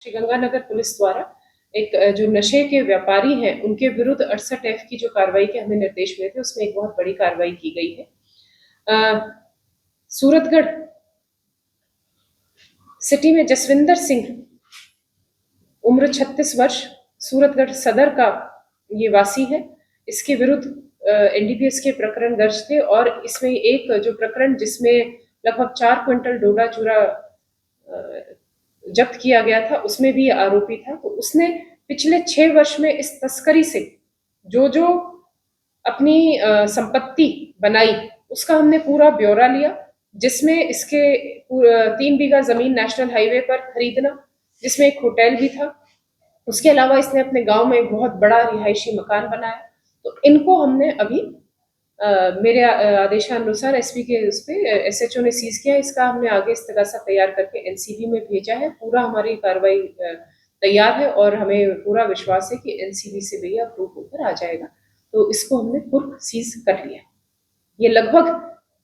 Sriganganagar police द्वारा एक जो नशे के व्यापारी हैं उनके विरुद्ध 68F की जो कार्रवाई के हमें निर्देश मिले थे उसमें एक बहुत बड़ी कार्रवाई की गई है। सूरतगढ़ सिटी में जसविंदर सिंह उम्र 36 वर्ष सूरतगढ़ सदर का ये वासी है। इसके विरुद्ध एनडीपीएस के प्रकरण दर्ज थे और इसमें एक जो प्रकरण जिसमें लगभग 4 क्विंटल डोडा चूरा जब्त किया गया था उसमें भी आरोपी था। तो उसने पिछले 6 वर्ष में इस तस्करी से जो जो अपनी संपत्ति बनाई उसका हमने पूरा ब्यौरा लिया, जिसमें इसके 3 बीघा जमीन नेशनल हाईवे पर खरीदना, जिसमें एक होटल भी था। उसके अलावा इसने अपने गांव में एक बहुत बड़ा रिहायशी मकान बनाया। तो इनको हमने अभी मेरे आदेशानुसार एसपी के उस पे एसएचओ ने सीज किया। इसका हमने आगे इस्तगासा तैयार करके एनसीबी में भेजा है। पूरा हमारी कार्रवाई तैयार है और हमें पूरा विश्वास है कि एनसीबी से भी अप्रूव होकर आ जाएगा। तो इसको हमने पूर्व सीज कर लिया। ये लगभग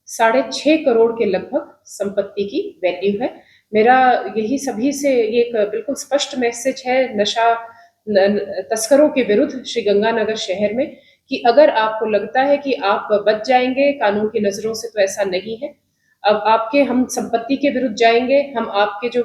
6.5 करोड़ के लगभग संपत्ति की वैल्यू है। मेरा यही सभी से ये एक बिल्कुल स्पष्ट मैसेज है नशा तस्करों के विरुद्ध श्रीगंगानगर शहर में कि अगर आपको लगता है कि आप बच जाएंगे कानून की नजरों से, तो ऐसा नहीं है। अब हम संपत्ति के विरुद्ध जाएंगे। हम आपके जो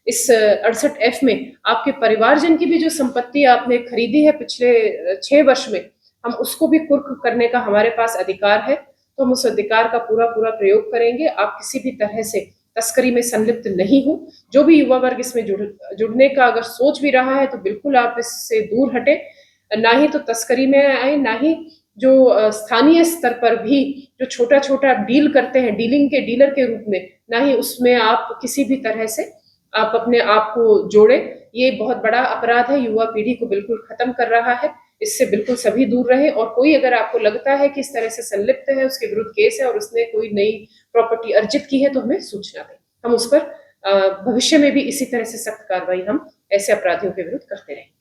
इस 68F में आपके परिवारजन की भी जो संपत्ति आपने खरीदी है पिछले 6 वर्ष में, हम उसको भी कुर्क करने का हमारे पास अधिकार है। तो हम उस अधिकार का पूरा प्रयोग करेंगे। आप किसी भी तरह से तस्करी में संलिप्त नहीं हो। जो भी युवा वर्ग इसमें जुड़ने का अगर सोच भी रहा है तो बिल्कुल आप इससे दूर हटे। ना ही तो तस्करी में आए, ना ही जो स्थानीय स्तर पर भी जो छोटा डील करते हैं, डीलिंग के डीलर के रूप में, ना ही उसमें आप किसी भी तरह से आप अपने आप को जोड़े। ये बहुत बड़ा अपराध है, युवा पीढ़ी को बिल्कुल खत्म कर रहा है। इससे बिल्कुल सभी दूर रहे। और कोई अगर आपको लगता है कि इस तरह से संलिप्त है, उसके विरुद्ध केस है और उसने कोई नई प्रॉपर्टी अर्जित की है, तो हमें सूचना दें। हम उस पर भविष्य में भी इसी तरह से सख्त कार्रवाई हम ऐसे अपराधियों के विरुद्ध करते रहेंगे।